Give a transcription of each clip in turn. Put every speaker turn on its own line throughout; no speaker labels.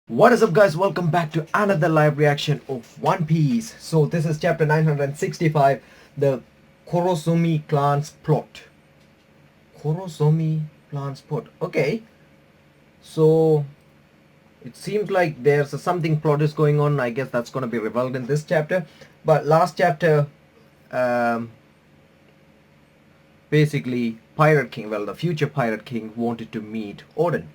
What is up, guys? Welcome back to another live reaction of One Piece. So this is chapter 965, the Kurosumi clan's plot. Kurosumi clan's plot. Okay. So it seems like there's something plot is going on. I guess that's going to be revealed in this chapter. But last chapter, basically Pirate King, well, the future Pirate King wanted to meet Oden.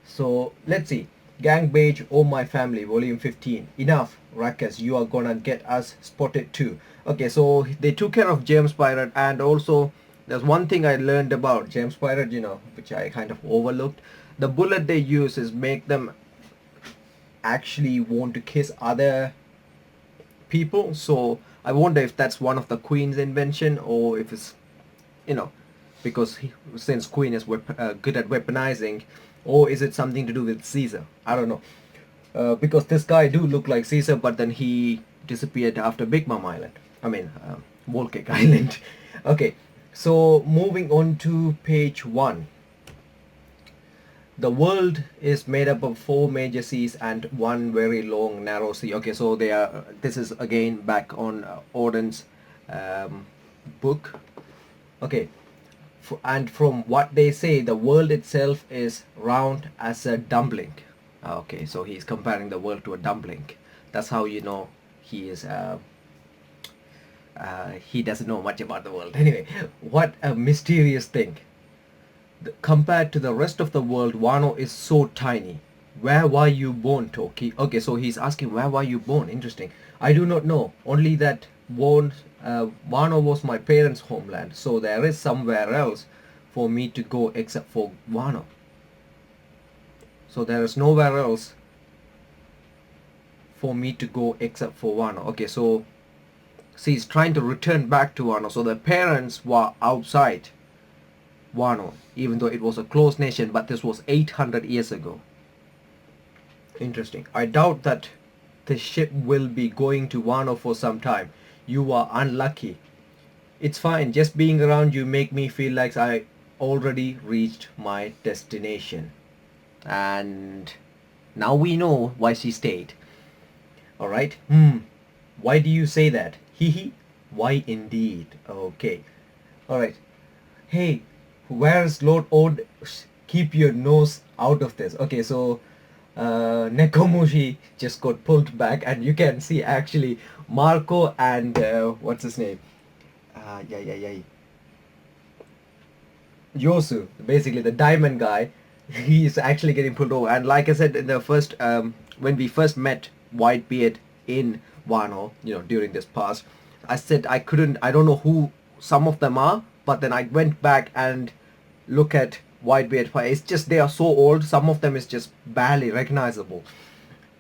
So let's see. Gang Beige, Oh My Family, Volume 15. Enough, Ruckus, you are gonna get us spotted too. Okay, so they took care of James Pirate, and also there's one thing I learned about James Pirate, which I kind of overlooked. The bullet they use is make them actually want to kiss other people. So I wonder if that's one of the Queen's invention, or if it's, because since Queen is good at weaponizing, or is it something to do with Caesar? I don't know. Because this guy do look like Caesar, but then he disappeared after Big Mom Island. Wall Cake Island. Okay, so moving on to page 1. The world is made up of 4 major seas and 1 very long narrow sea. Okay, so they are. This is again back on Oden's book. Okay. And from what they say, the world itself is round as a dumpling. Okay, so he's comparing the world to a dumpling. That's how you know he is. He doesn't know much about the world. Anyway, what a mysterious thing. Compared to the rest of the world, Wano is so tiny. Where were you born, Toki? Okay, so he's asking where were you born. Interesting. I do not know. Only that Wano was my parents' homeland, so there is somewhere else for me to go except for Wano. So there is nowhere else for me to go except for Wano. Okay, so see, he's trying to return back to Wano. So the parents were outside Wano, even though it was a closed nation, but this was 800 years ago. Interesting. I doubt that the ship will be going to Wano for some time. You are unlucky. It's fine. Just being around you make me feel like I already reached my destination. And now we know why she stayed. Alright? Why do you say that? Hee. Why indeed? Okay. Alright. Hey, where's Lord Oden? Keep your nose out of this. Okay, so Nekomushi just got pulled back, and you can see actually Marco and what's his name? Yosu, basically the diamond guy, he's actually getting pulled over. And like I said in the first, when we first met Whitebeard in Wano, during this past, I said I don't know who some of them are, but then I went back and look at Whitebeard. It's just they are so old. Some of them is just barely recognizable.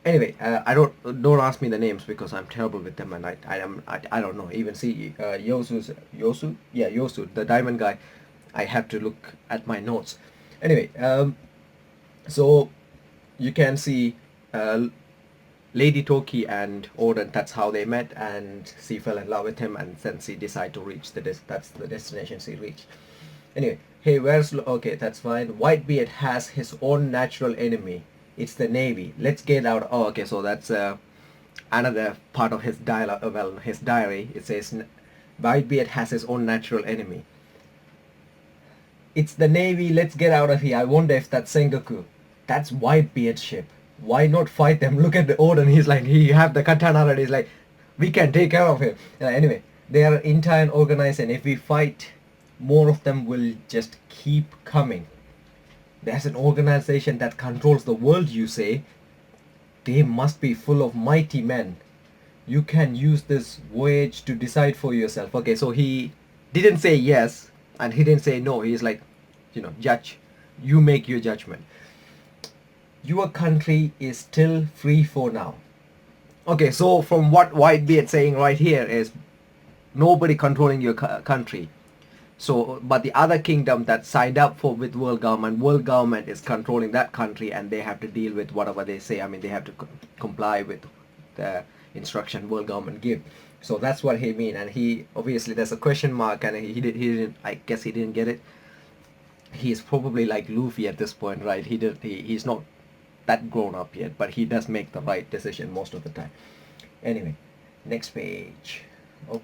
Anyway, don't ask me the names because I'm terrible with them, and I don't know. Even see Yosu, the diamond guy. I have to look at my notes. Anyway, so you can see Lady Toki and Oden. That's how they met, and she fell in love with him, and then she decided to reach that's the destination she reached. Anyway, hey, okay, that's fine. Whitebeard has his own natural enemy. It's the Navy. Let's get out. Oh, okay, so that's another part of his dialogue. Well, his diary. It says Whitebeard has his own natural enemy. It's the Navy. Let's get out of here. I wonder if that's Sengoku. That's Whitebeard's ship. Why not fight them? Look at the Oden. He's like, he have the katana already. He's like, we can take care of him. Anyway, they are entire organized, and if we fight, more of them will just keep coming. There's an organization that controls the world, you say? They must be full of mighty men. You can use this voyage to decide for yourself. Okay, so he didn't say yes, and he didn't say no. He's like, judge. You make your judgment. Your country is still free for now. Okay, so from what Whitebeard saying right here is nobody controlling your country. So, but the other kingdom that signed up with world government is controlling that country, and they have to deal with whatever they say. I mean, they have to comply with the instruction world government give. So that's what he mean. And he obviously there's a question mark, and he didn't. I guess he didn't get it. He's probably like Luffy at this point, right? He's not that grown up yet, but he does make the right decision most of the time. Anyway, next page. Oh.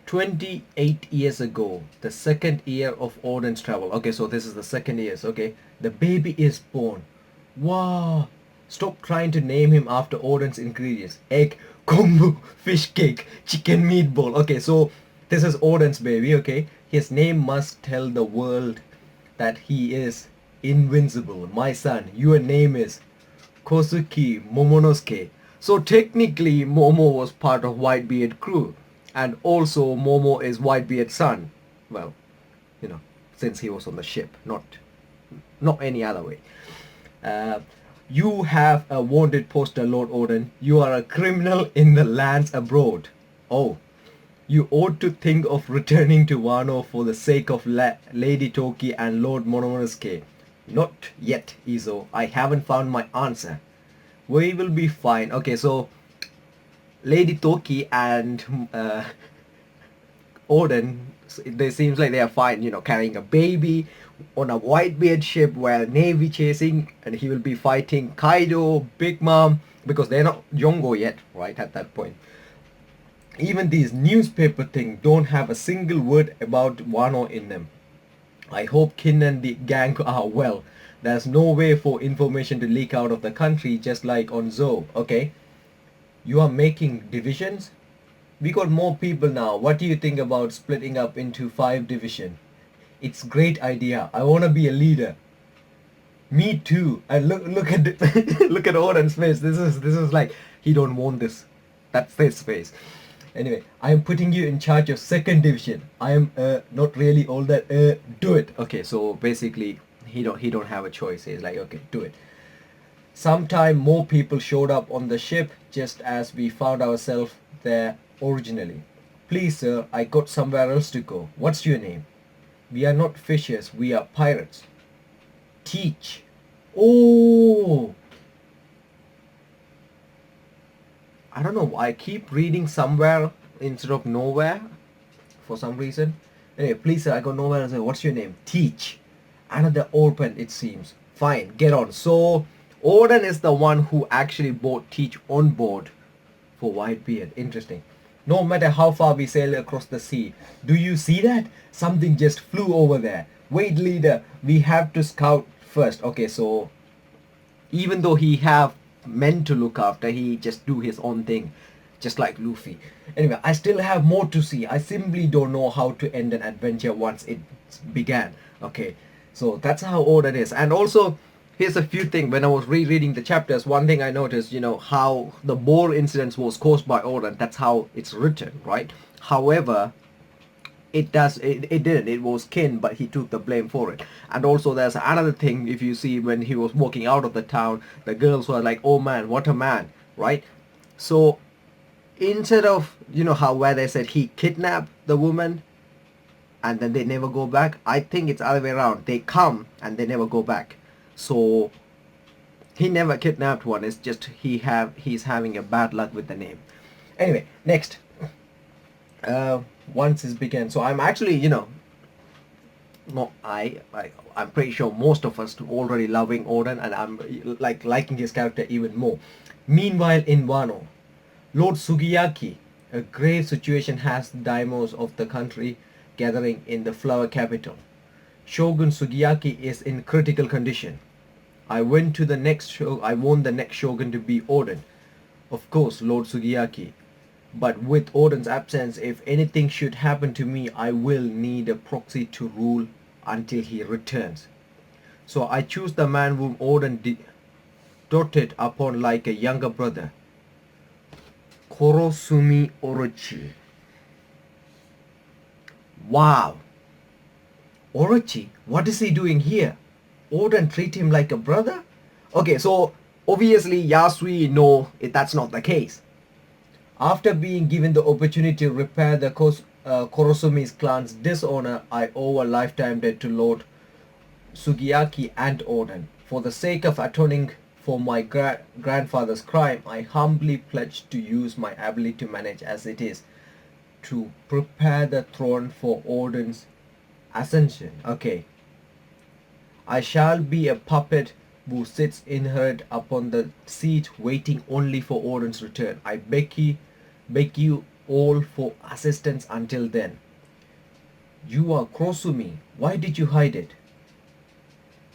28 years ago, the second year of Oden's travel. Okay, so this is the second year. Okay, the baby is born. Wow. Stop trying to name him after Oden's ingredients. Egg, kombu, fish cake, chicken meatball. Okay, so this is Oden's baby, okay? His name must tell the world that he is invincible. My son, your name is Kosuke Momonosuke. So technically Momo was part of Whitebeard crew. And also Momo is Whitebeard's son. Well, you know, since he was on the ship, not any other way. You have a wanted poster, Lord Oden. You are a criminal in the lands abroad. Oh, you ought to think of returning to Wano for the sake of Lady Toki and Lord Momonosuke. Not yet, Izo. I haven't found my answer. We will be fine. Okay, so Lady Toki and Oden, they seems like they are fine, you know, carrying a baby on a Whitebeard ship while Navy chasing, and he will be fighting Kaido, Big Mom, because they're not Yongo yet, right, at that point. Even these newspaper thing don't have a single word about Wano in them. I hope Kin and the gang are well. There's no way for information to leak out of the country just like on Zou, okay? You are making divisions? We got more people now. What do you think about splitting up into 5 divisions? It's great idea. I wanna be a leader. Me too. And look at look at Oden's face. This is like he don't want this. That's his face. Anyway, I am putting you in charge of 2nd division. I am not really all that do it. Okay, so basically he don't have a choice. He's like, okay, do it. Sometime more people showed up on the ship just as we found ourselves there originally. Please sir, I got somewhere else to go. What's your name? We are not fishers, we are pirates. Teech. Oh, I don't know, I keep reading somewhere instead of nowhere for some reason. Anyway, please sir, I got nowhere else. What's your name? Teech. Another orphan, it seems. Fine, get on. So Oden is the one who actually brought Teech on board for Whitebeard. Interesting. No matter how far we sail across the sea. Do you see that? Something just flew over there. Wait, leader, we have to scout first. Okay, so even though he have men to look after, he just do his own thing, just like Luffy. Anyway, I still have more to see. I simply don't know how to end an adventure once it began. Okay, so that's how Oden is. And also, here's a few things. When I was rereading the chapters, one thing I noticed, you know, how the boar incident was caused by Oden. That's how it's written, right? However, it didn't. It was Kin, but he took the blame for it. And also there's another thing, if you see when he was walking out of the town, the girls were like, oh man, what a man, right? So instead of, you know, how where they said he kidnapped the woman and then they never go back, I think it's other way around. They come and they never go back. So he never kidnapped one. It's just he's having a bad luck with the name. Anyway, next. Once this began, so I'm actually, you know, no, I'm pretty sure most of us already loving Oden, and I'm like liking his character even more. Meanwhile, in Wano, Lord Sugiyaki, a grave situation has the daimos of the country gathering in the flower capital. Shogun Sugiyaki is in critical condition. I want the next shogun to be Oden. Of course, Lord Sugiyaki. But with Oden's absence, if anything should happen to me, I will need a proxy to rule until he returns. So I choose the man whom Oden doted upon like a younger brother. Kurosumi Orochi. Wow. Orochi? What is he doing here? Oden treat him like a brother? Okay, so obviously Yasui know that's not the case. After being given the opportunity to repair the Kurosumi's clan's dishonor, I owe a lifetime debt to Lord Sugiyaki and Oden. For the sake of atoning for my grandfather's crime, I humbly pledge to use my ability to manage as it is to prepare the throne for Oden's ascension. Okay. I shall be a puppet who sits inert upon the seat waiting only for Oden's return. I beg you all for assistance until then. You are Kurosumi. Why did you hide it?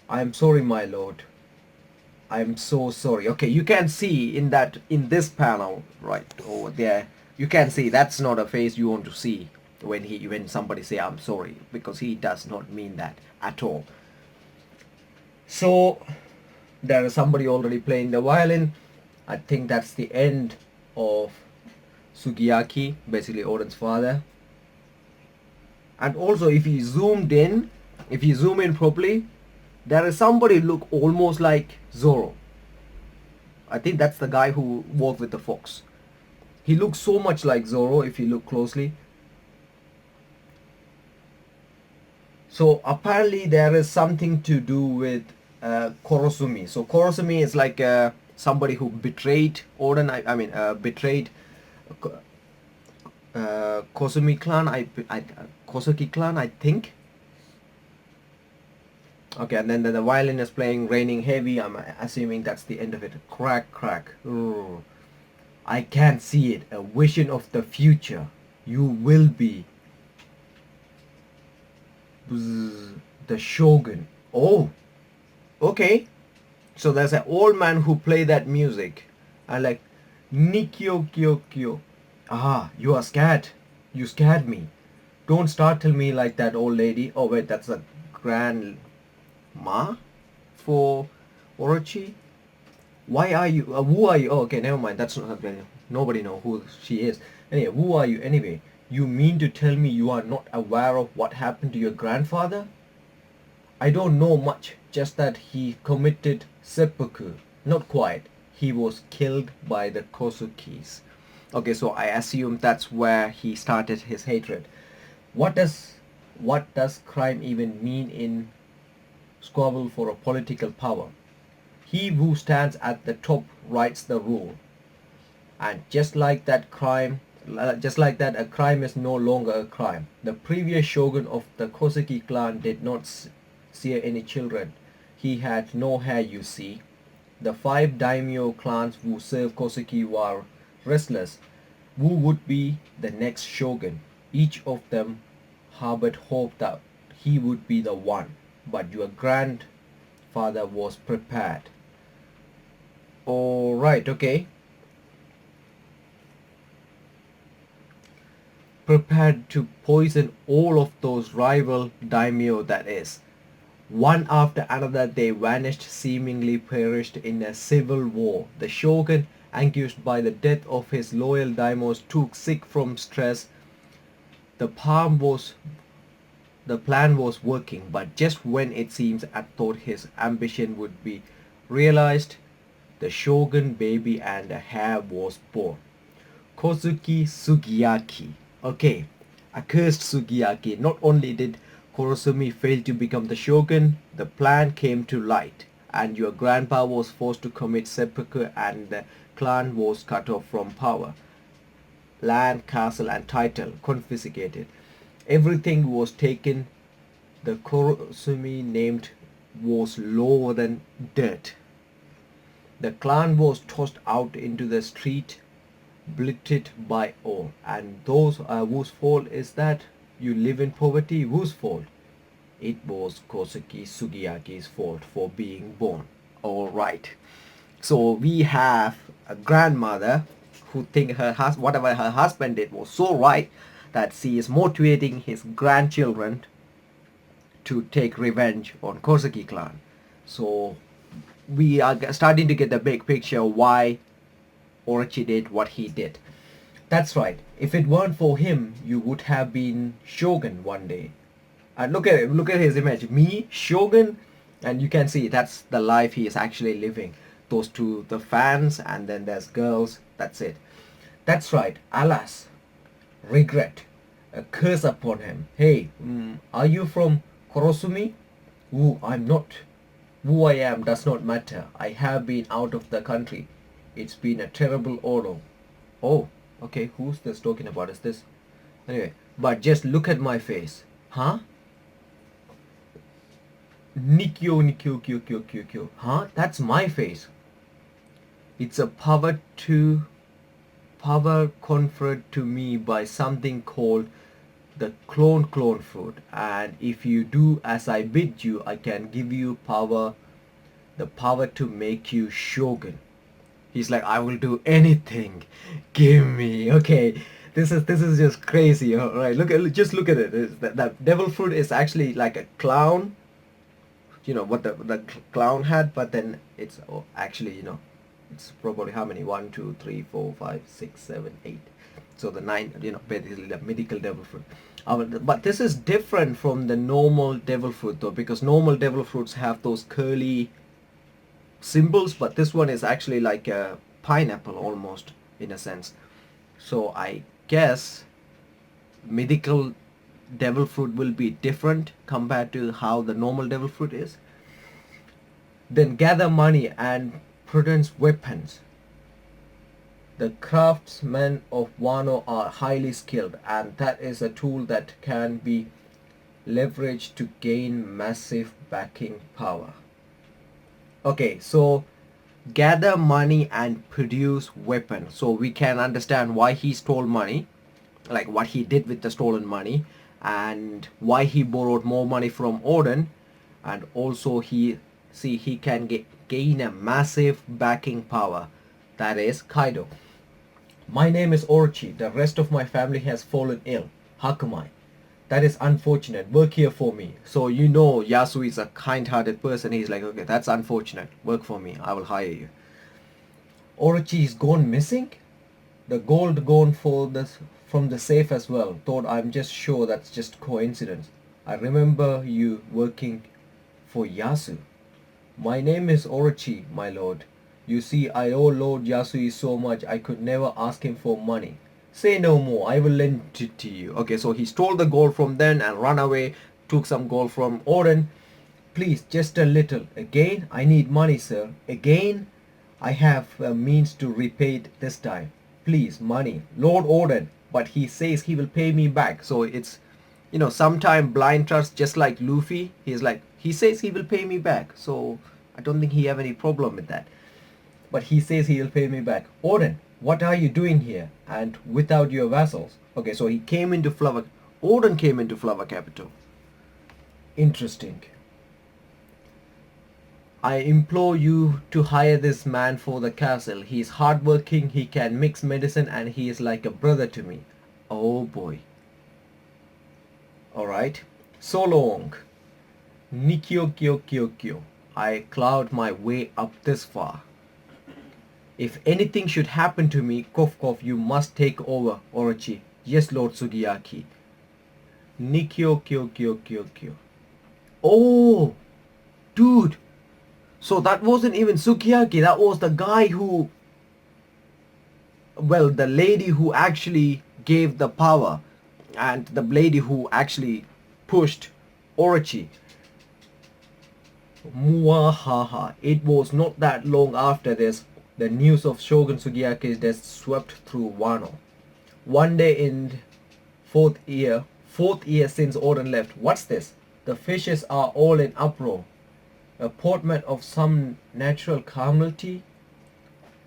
I am sorry, my lord. I am so sorry. Okay, you can see in this panel right over there, you can see that's not a face you want to see when somebody say I'm sorry, because he does not mean that at all. So there is somebody already playing the violin. I think that's the end of Sugiyaki, basically Oden's father. And also if you zoom in properly, there is somebody look almost like Zoro. I think that's the guy who walked with the fox. He looks so much like Zoro if you look closely. So apparently there is something to do with Kurosumi. So Kurosumi is like somebody who betrayed Oden. I mean betrayed Kosuki clan, I think. Okay, and then the violin is playing Raining Heavy. I'm assuming that's the end of it. Crack, crack. Ooh. I can't see it. A vision of the future. You will be the Shogun. Oh, okay. So there's an old man who play that music. I like Nikyo Kyo Kyo. Ah, you are scared. You scared me. Don't startle me like that, old lady. Oh wait, that's a grandma for Orochi. Why are you? Who are you? Oh, okay, never mind. That's not her. Nobody know who she is. Anyway, who are you anyway? You mean to tell me you are not aware of what happened to your grandfather? I don't know much, just that he committed seppuku. Not quite. He was killed by the Kosukis. Okay, so I assume that's where he started his hatred. What does crime even mean in squabble for a political power? He who stands at the top writes the rule. And just like that, a crime is no longer a crime. The previous shogun of the Kosuki clan did not sear any children. He had no hair, you see. The 5 daimyo clans who served Kosuki were restless. Who would be the next shogun? Each of them harbored hope that he would be the one. But your grandfather was prepared. Alright, okay. Prepared to poison all of those rival daimyo, that is. One after another they vanished, seemingly perished in a civil war. The shogun, anguished by the death of his loyal daimyos, took sick from stress. The plan was working, but just when it seems and thought his ambition would be realized, the shogun baby and a heir was born. Kozuki Sugiyaki. Okay, accursed Sugiyaki. Not only did Kurosumi fail to become the shogun, the plan came to light, and your grandpa was forced to commit seppuku and the clan was cut off from power. Land, castle and title confiscated. Everything was taken. The Kurosumi named was lower than dirt. The clan was tossed out into the street, blighted by all. And those whose fault is that? You live in poverty. Whose fault? It was Kosuke Sugiyaki's fault for being born. Alright. So we have a grandmother who think whatever her husband did was so right that she is motivating his grandchildren to take revenge on Kosuke clan. So we are starting to get the big picture why Orochi did what he did. That's right. If it weren't for him, you would have been shogun one day. And look at it. Look at his image. Me, shogun, and you can see that's the life he is actually living. Those two, the fans, and then there's girls. That's it. That's right. Alas, regret, a curse upon him. Hey, are you from Kurosumi? Ooh, I'm not. Who I am does not matter. I have been out of the country. It's been a terrible ordeal. Oh, okay, who's this talking about? Is this? Anyway, but just look at my face. Huh? Nikyo, Nikyo, Kyo, Kyo, Kyo, Kyo. Huh? That's my face. It's a power conferred to me by something called the clone food, and if you do as I bid you, I can give you power, the power to make you shogun. He's like, I will do anything, give me. Okay, this is just crazy. All right, just look at it. That devil fruit is actually like a clown, you know what the clown had, but then it's actually, it's probably how many, 1 2 3 4 5 6 7 8, so the nine, basically the mythical devil fruit. But this is different from the normal devil fruit though, because normal devil fruits have those curly symbols, but this one is actually like a pineapple almost, in a sense. So I guess mythical devil fruit will be different compared to how the normal devil fruit is. Then gather money and produce weapons. The craftsmen of Wano are highly skilled, and that is a tool that can be leveraged to gain massive backing power. Okay, so gather money and produce weapons. So we can understand why he stole money, like what he did with the stolen money, and why he borrowed more money from Oden, and also he can gain a massive backing power, that is Kaido. My name is Orochi. The rest of my family has fallen ill. Hakumai. That is unfortunate. Work here for me. So Yasu is a kind-hearted person. He's like, okay, that's unfortunate. Work for me. I will hire you. Orochi is gone missing? The gold gone from the safe as well. Thought I'm just sure that's just coincidence. I remember you working for Yasu. My name is Orochi, my lord. You see, I owe Lord Yasui so much, I could never ask him for money. Say no more, I will lend it to you. Okay, so he stole the gold from them and ran away, took some gold from Oden. Please, just a little. Again, I need money, sir. Again, I have a means to repay it this time. Please, money. Lord Oden. But he says he will pay me back. So it's, sometime blind trust, just like Luffy. He says he will pay me back. So I don't think he have any problem with that. But he says he will pay me back. Oden, what are you doing here? And without your vassals? Okay, so Oden came into Flower Capital. Interesting. I implore you to hire this man for the castle. He's hardworking, he can mix medicine, and he is like a brother to me. Oh boy. Alright. So long. Nikyo kyo kyo kyo. I clawed my way up this far. If anything should happen to me, cough cough, you must take over, Orochi. Yes, Lord Sugiyaki. Nikyo kyo kyo kyo kyo. Oh, dude. So that wasn't even Sukiyaki. That was the guy who, the lady who actually gave the power, and the lady who actually pushed Orochi. Muahaha. It was not that long after this, the news of Shogun Sugiyaki's death swept through Wano. One day in fourth year since Oden left. What's this? The fishes are all in uproar. A portent of some natural calamity?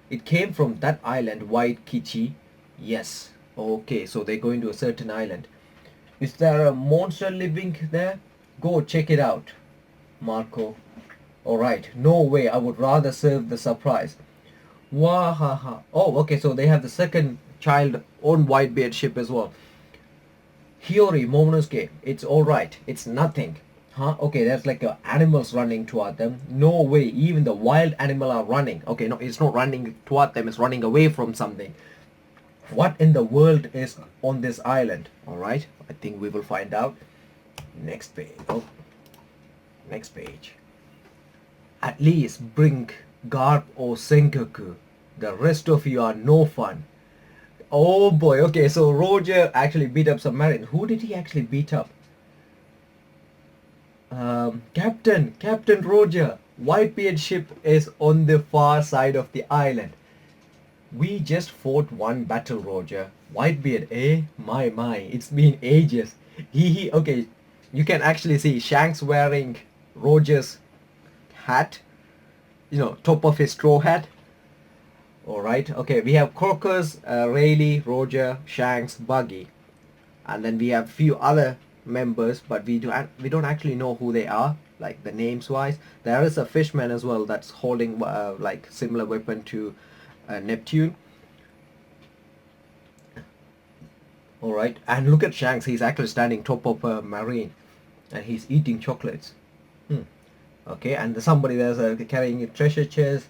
It came from that island, White Kichi. Yes. Okay, so they're going to a certain island. Is there a monster living there? Go check it out, Marco. Alright, no way, I would rather serve the surprise. Wahaha. Oh, okay, so they have the second child on Whitebeard ship as well. Hiyori Momonosuke, it's alright, it's nothing. Huh? Okay, there's like animals running toward them. No way, even the wild animal are running. Okay, no, it's not running toward them, it's running away from something. What in the world is on this island? Alright, I think we will find out. Next page. Oh. Next page. At least bring Garp or Sengoku. The rest of you are no fun. Oh boy, okay, so Roger actually beat up some marines. Who did he actually beat up? Captain Roger. Whitebeard ship is on the far side of the island. We just fought one battle, Roger. Whitebeard, eh? My, it's been ages. Okay, you can actually see Shanks wearing Roger's hat, top of his straw hat. Alright, okay, we have Crocus, Rayleigh, Roger, Shanks, Buggy, and then we have few other members, but we don't actually know who they are, like the names wise. There is a fishman as well that's holding like similar weapon to Neptune. Alright, and look at Shanks, he's actually standing top of a marine and he's eating chocolates. Okay, and somebody there's carrying a treasure chest.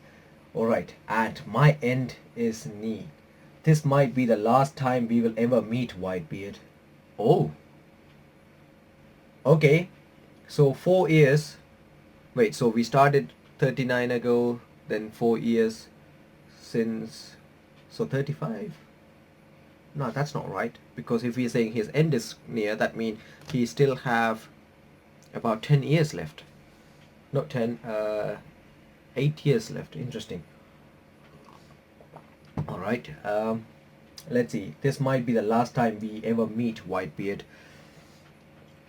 Alright, and my end is near. This might be the last time we will ever meet Whitebeard. Oh. Okay, so 4 years. Wait, so we started 39 ago, then 4 years since, so 35? No, that's not right, because if we're saying his end is near, that means he still have about 10 years left. Not 10, 8 years left. Interesting. Alright, let's see. This might be the last time we ever meet Whitebeard.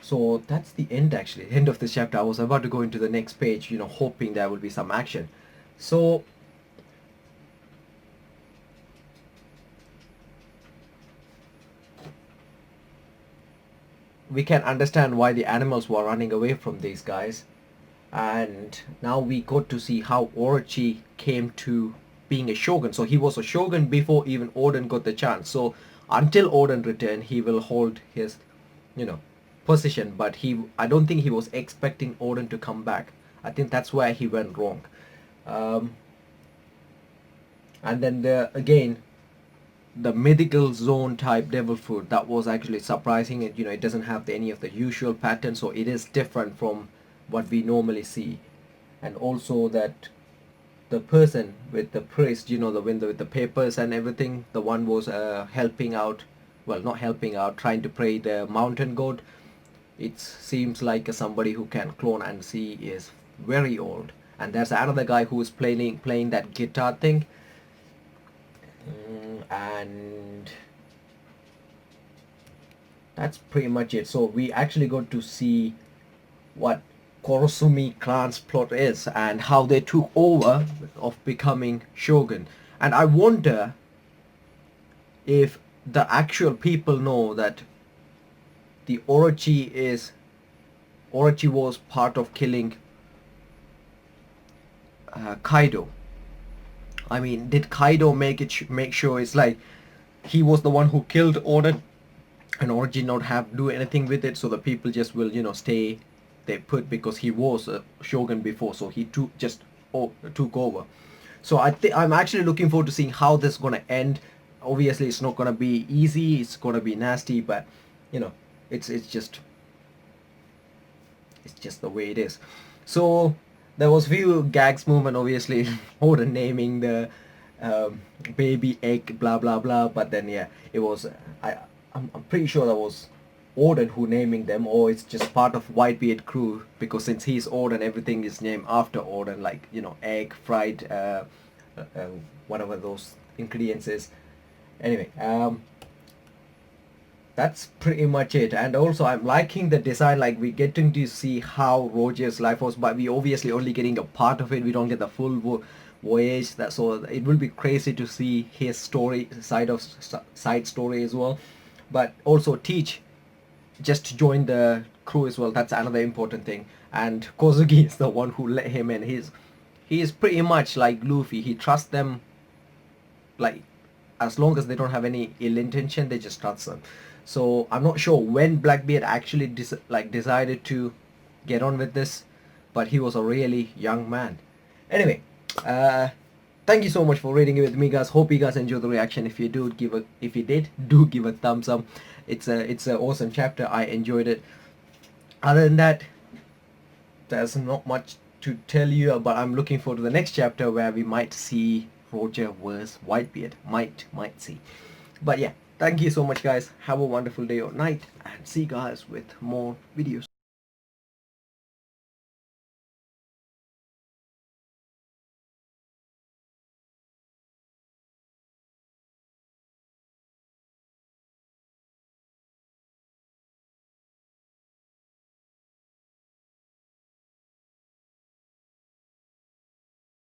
So that's the end, actually. End of this chapter. I was about to go into the next page, hoping there will be some action. So we can understand why the animals were running away from these guys. And now we got to see how Orochi came to being a shogun. So he was a shogun before even Oden got the chance. So until Oden returned, he will hold his, position. But I don't think he was expecting Oden to come back. I think that's where he went wrong. And then again, the mythical zone type devil fruit, that was actually surprising. It doesn't have any of the usual patterns, so it is different from what we normally see. And also that the person with the priest, the window with the papers and everything, the one was helping out, well, not helping out, trying to pray the mountain god. It seems like somebody who can clone, and see is very old. And there's another guy who is playing that guitar thing. And that's pretty much it. So we actually got to see what Korosumi clan's plot is and how they took over of becoming shogun. And I wonder if the actual people know that the Orochi was part of killing Kaido. I mean, did Kaido make sure it's like he was the one who killed Oden and Orochi not do anything with it, so the people just will stay they put because he was a shogun before, so he took over. So I'm actually looking forward to seeing how this is gonna end. Obviously, it's not gonna be easy. It's gonna be nasty, but it's just the way it is. So there was few gags movement, obviously. Oden naming the baby egg, blah blah blah. But then yeah, it was I'm pretty sure that was Oden who naming them, or it's just part of Whitebeard crew, because since he's Oden, everything is named after Oden, like egg, fried, whatever those ingredients is. Anyway, that's pretty much it. And also I'm liking the design, like we're getting to see how Roger's life was, but we obviously only getting a part of it. We don't get the full voyage. So it will be crazy to see his side story as well. But also Teech just joined the crew as well. That's another important thing. And Kozuki is the one who let him in. He is pretty much like Luffy. He trusts them, like as long as they don't have any ill intention, they just trust them. So I'm not sure when Blackbeard actually decided to get on with this, but he was a really young man. Anyway, thank you so much for reading it with me, guys. Hope you guys enjoyed the reaction. If you did, do give a thumbs up. It's an awesome chapter. I enjoyed it. Other than that, there's not much to tell you, but I'm looking forward to the next chapter where we might see Roger vs. Whitebeard. Might see. But yeah, thank you so much, guys. Have a wonderful day or night, and see you guys with more videos.